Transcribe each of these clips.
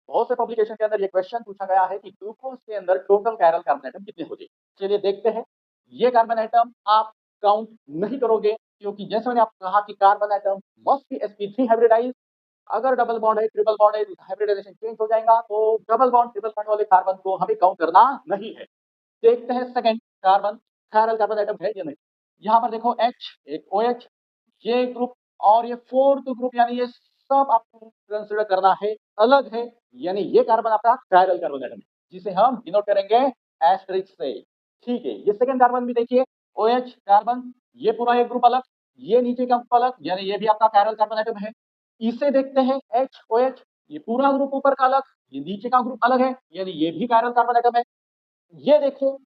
बहुत से पब्लिकेशन के अंदर ये क्वेश्चन पूछा गया है कि ग्लूकोज के अंदर टोटल कायरल कार्बन एटम कितने होते हैं। चलिए देखते हैं। ये कार्बन एटम आप काउंट नहीं करोगे, क्योंकि जैसे मैंने आपको कहा कि carbon atom must be sp3 hybridize. अगर डबल बॉन्ड है, ट्रिपल बॉन्ड है, हाइब्रिडाइजेशन चेंज हो जाएगा, तो डबल बॉन्ड ट्रिपल बॉन्ड वाले कार्बन को हमें काउंट करना नहीं है। देखते हैं second carbon chiral carbon atom है या नहीं। यहाँ पर देखो H, एक OH, ये ग्रुप और ये फोर्थ ग्रुप, यानी ये सब आपको कंसिडर करना है, अलग है। यानी ये कार्बन आपका कायरल कार्बन एटम है, जिसे हम डिनोट करेंगे एस्टेरिस्क से। ठीक है, ये सेकंड कार्बन भी देखिए, OH कार्बन, ये पूरा एक ग्रुप अलग, ये नीचे का ग्रुप अलग, यानी ये भी आपका कायरल कार्बन एटम है। इसे देखते हैं HOH, ये पूरा ग्रुप ऊपर का अलग, ये नीचे का ग्रुप अलग है, यानी ये भी कायरल कार्बन एटम है। ये देखो,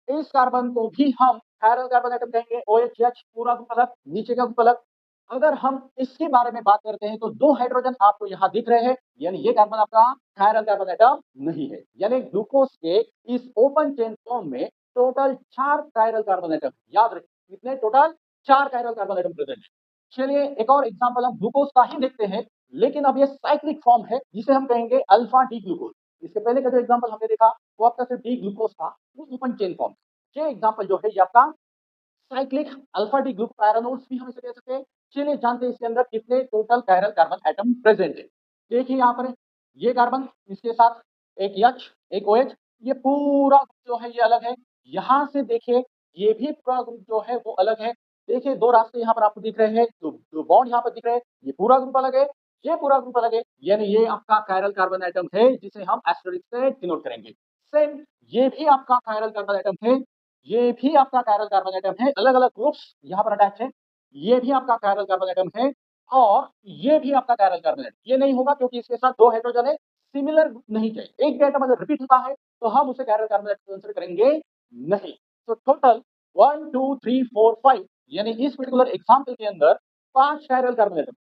इस कार्बन को भी हम कायरल कार्बन एटम कहेंगे, OH पूरा ग्रुप अलग, नीचे का ग्रुप अलग। अगर हम इसके बारे में बात करते हैं तो दो हाइड्रोजन आपको यहाँ दिख रहे हैं, यानी ये कार्बन आपका कायरल कार्बन एटम नहीं है। यानी ग्लूकोज के इस ओपन चेन फॉर्म में टोटल 4 कायरल कार्बन एटम, याद रखिए कितने, total 4 chiral carbon atom present है। चलिए एक और एग्जांपल हम ग्लूकोज का ही देखते हैं, लेकिन अब ये साइक्लिक फॉर्म है, जिसे हम कहेंगे अल्फा डी ग्लूकोज। इसके पहले का जो एग्जांपल हमने देखा वो आपका सिर्फ डी ग्लूकोज था, वो ओपन चेन फॉर्म। ये एग्जांपल जो है ये आपका साइक्लिक अल्फा डी ग्लूकोपैरानोल्स भी हम इसे कह सकते हैं। चलिए जानते हैं इसके अंदर कितने total chiral carbon atom present है। देखिए यहाँ पर ये कार्बन, इसके साथ एक H, एक OH, ये पूरा ग्रुप जो है ये अलग है। यहाँ से देखिए, ये भी पूरा ग्रुप जो है वो अलग है। देखिए दो रास्ते यहाँ पर आपको दिख रहे हैं, जो बॉन्ड यहाँ पर दिख रहे हैं, ये पूरा ग्रुप अलग है, ये पूरा ग्रुप अलग है, यानी ये आपका कायरल कार्बन एटम है, जिसे हम एस्टेरिस्क से डिनोट करेंगे। सेम ये भी आपका कायरल कार्बन एटम है, ये भी आपका कायरल कार्बन एटम है, अलग अलग ग्रुप्स यहाँ पर अटैच है। ये भी आपका कायरल कार्बन एटम है, और ये भी आपका कायरल कार्बन एटम। ये नहीं होगा क्योंकि इसके साथ दो हाइड्रोजन है, सिमिलर नहीं चाहिए। एक भी एटम अगर रिपीट होता है तो हम उसे कायरल कार्बन एटम कंसीडर करेंगे नहीं। तो टोटल 1 2 3 4 5, यानी इस पर्टिकुलर एग्जांपल के अंदर 5 कायरल कार्बन एटम।